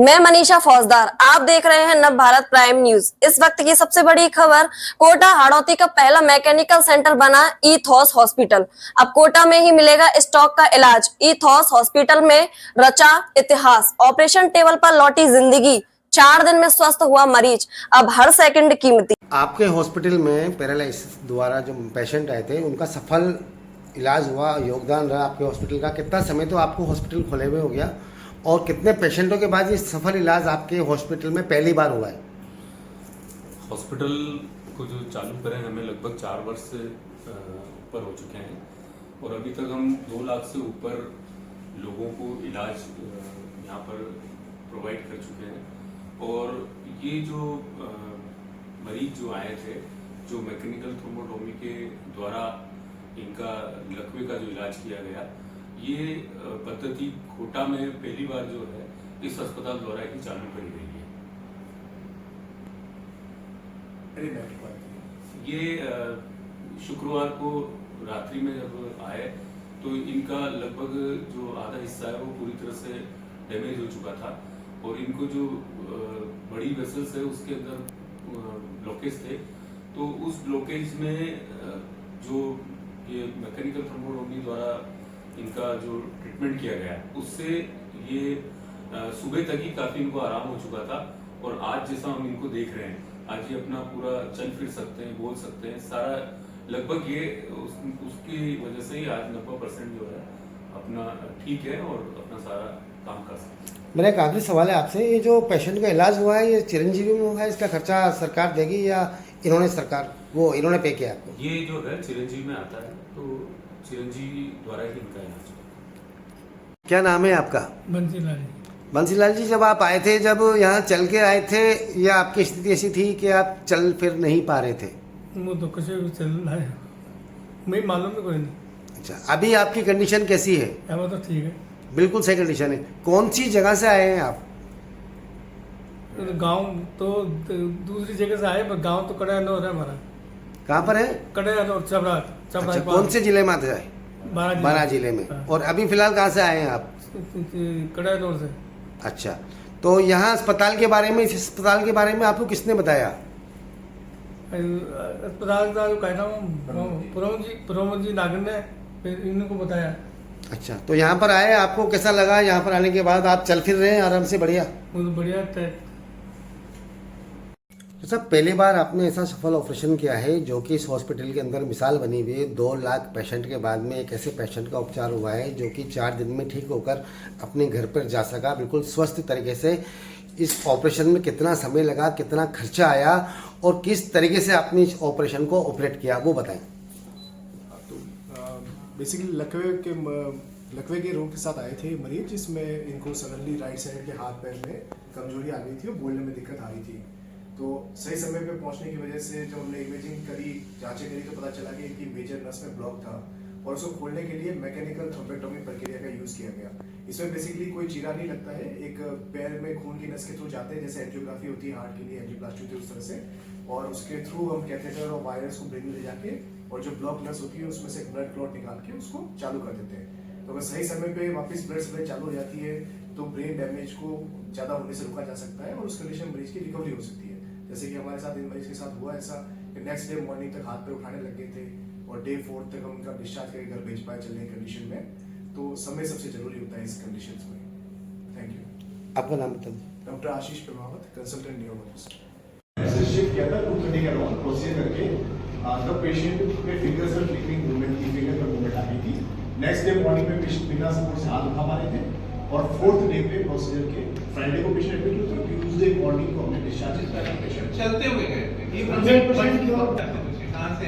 मैं मनीषा फौजदार, आप देख रहे हैं नव भारत प्राइम न्यूज। इस वक्त की सबसे बड़ी खबर, कोटा हाड़ौती का पहला मैकेनिकल सेंटर बना ईथॉस हॉस्पिटल। अब कोटा में ही मिलेगा स्टॉक का इलाज। ईथॉस हॉस्पिटल में रचा इतिहास, ऑपरेशन टेबल पर लौटी जिंदगी, 4 दिन में स्वस्थ हुआ मरीज, अब हर सेकंड कीमती। आपके हॉस्पिटल में पैरालिसिस द्वारा जो पेशेंट आए थे उनका सफल इलाज हुआ, योगदान रहा आपके हॉस्पिटल का। कितना समय तो आपको हॉस्पिटल खोले हुए हो गया और कितने पेशेंटों के बाद ये सफल इलाज आपके हॉस्पिटल में पहली बार हुआ है? हॉस्पिटल को जो चालू करें हमें लगभग 4 वर्ष से ऊपर हो चुके हैं और अभी तक हम 2 लाख से ऊपर लोगों को इलाज यहाँ पर प्रोवाइड कर चुके हैं। और ये जो मरीज जो आए थे, जो मैकेनिकल थ्रोम्बोटोमी के द्वारा इनका लकवे का जो इलाज किया गया, ये पद्धति कोटा में पहली बार जो है इस अस्पताल द्वारा ही चालू करी गई है। ये शुक्रवार को रात्रि में जब आए तो इनका लगभग जो आधा हिस्सा है वो पूरी तरह से डैमेज हो चुका था और इनको जो बड़ी वेसल्स है उसके अंदर ब्लॉकेज थे। तो उस ब्लॉकेज में जो ये मैकेनिकल थ्रोम्बोटोमी द्वारा इनका जो ट्रीटमेंट किया गया उससे ये सुबह तक ही काफी इनको आराम हो चुका था और आज जैसा हम इनको देख रहे हैं, आज ये अपना पूरा चल फिर सकते हैं, बोल सकते हैं, सारा लगभग ये उसकी वजह से ही आज 90% जो है अपना ठीक है और अपना सारा काम कर सकते हैं। मेरा एक आखिरी सवाल है आपसे, ये जो पेशेंट का इलाज हुआ है ये चिरंजीवी में हुआ है, इसका खर्चा सरकार देगी या इन्होंने पे किया आपको? ये जो है चिरंजीवी में आता है, तो चिरंजीवी द्वारा ही इनका इलाज। क्या नाम है आपका? बंसीलाल जी। बंसीलाल जी, जब आप आए थे, जब यहाँ चल के आए थे या आपकी स्थिति ऐसी थी कि आप चल फिर नहीं पा रहे थे? वो तो कैसे चल रहा है, मैं मालूम है कोई नहीं। अच्छा, अभी आपकी कंडीशन कैसी है? अब तो ठीक है, बिल्कुल सही कंडीशन है। कौन सी जगह से आए हैं आप? गांव तो दूसरी जगह से आए, पर गांव तो कड़ायनौर है हमारा। कहाँ पर है? कड़ायनौर, चबरात। अच्छा, कौन से जिले में आते हैं? बारा जिले में। हाँ। और अभी फिलहाल कहाँ से आए हैं आप? कड़ायनौर से। अच्छा, तो यहाँ अस्पताल के बारे में, इस अस्पताल के बारे में आपको किसने बताया? अस्पताल का जो कहता हूँ पुरोमन जी नागर ने इनको बताया। अच्छा, तो यहाँ पर आए, आपको कैसा लगा? यहाँ पर आने के बाद आप चल फिर रहे हैं आराम से? बढ़िया, बढ़िया। तो सब पहली बार आपने ऐसा सफल ऑपरेशन किया है जो कि इस हॉस्पिटल के अंदर मिसाल बनी हुई है। 2 लाख पेशेंट के बाद में एक ऐसे पेशेंट का उपचार हुआ है जो कि 4 दिन में ठीक होकर अपने घर पर जा सका बिल्कुल स्वस्थ तरीके से। इस ऑपरेशन में कितना समय लगा, कितना खर्चा आया और किस तरीके से आपने इस ऑपरेशन को ऑपरेट किया, वो बताएं। तो बेसिकली लकवे के रोग के साथ आए थे मरीज, जिसमें इनको सडनली राइट साइड के हाथ पैर में कमजोरी आ गई थी और बोलने में दिक्कत आ रही थी। तो सही समय पे पहुंचने की वजह से जब हमने इमेजिंग करी, जांचें करी, तो पता चला कि मेजर नस में ब्लॉक था और उसको खोलने के लिए मैकेनिकल थ्रोम्बोटोमी प्रक्रिया का यूज किया गया। इसमें बेसिकली कोई चीरा नहीं लगता है, एक पैर में खून की नस के थ्रू जाते हैं, जैसे एंजियोग्राफी होती है हार्ट के लिए, एंजियोप्लास्टी होती है उस तरह से, और उसके थ्रू हम कैथेटर और वायर्स को ब्रेन में ले जाके और जो ब्लॉक नस होती है उसमें से ब्लड क्लॉट निकाल के उसको चालू कर देते हैं। तो अगर सही समय पे वापस ब्लड सप्लाई चालू हो जाती है तो ब्रेन डैमेज को ज्यादा होने से रोका जा सकता है और उस कंडीशन मरीज की रिकवरी हो सकती है। जैसे कि हमारे साथ इन मरीज के साथ हुआ ऐसा, नेक्स्ट डे मॉर्निंग तक हाथ पे उठाने लग गए थे और डे 4 तक हम उनका डिस्चार्ज करके घर भेज पाए चलने की कंडीशन में। तो समय सबसे जरूरी होता है इस कंडीशंस में। Thank you. आपका नाम बताइए। डॉक्टर आशीष प्रभावत, कंसल्टेंट न्यूरोलॉजिस्ट। शिफ्ट किया था 230 का राउंड प्रोसीजर करके द पेशेंट के फिंगर्स और फ्लिकरिंग मूवमेंट की फिंगर पर मूवमेंट आ गई थी। नेक्स्ट डे मॉर्निंग में पेशेंट बिना सपोर्ट से हाथ उठा पा रहे थे और 4th डे पे प्रोसीजर के फ्राइडे को पेशेंट एडमिट हुआ, ट्यूसडे मॉर्निंग को हमने डिस्चार्ज किया। पेशेंट चलते हुए गए थे। ये 100% क्यों? कहां से?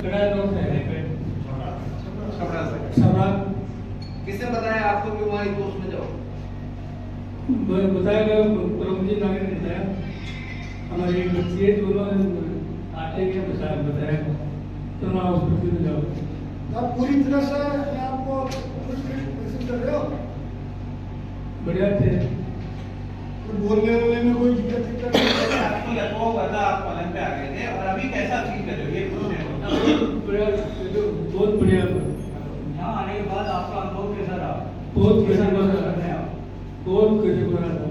किसने बताया आपको कि वहाँ इस में जाओ? बताया गया, पुरोमन जी नागर ने बताया। हमारे एक बच्ची है, दोनों आटे के बताया तो वहाँ हॉस्पिटल में जाओ। आप पूरी तरह से आपको महसूस कर रहे हो? बढ़िया थे, बोलने में कोई दिक्कत आपको लगा हुआ था, आप पलंग पे आ गए थे और अभी कैसा फील कर रहे हो? ये पूछ रहे हो। बहुत बढ़िया। यहाँ आने के बाद आपका अनुभव कैसा रहा? बहुत कैसा रहा, बहुत कैसे रहा।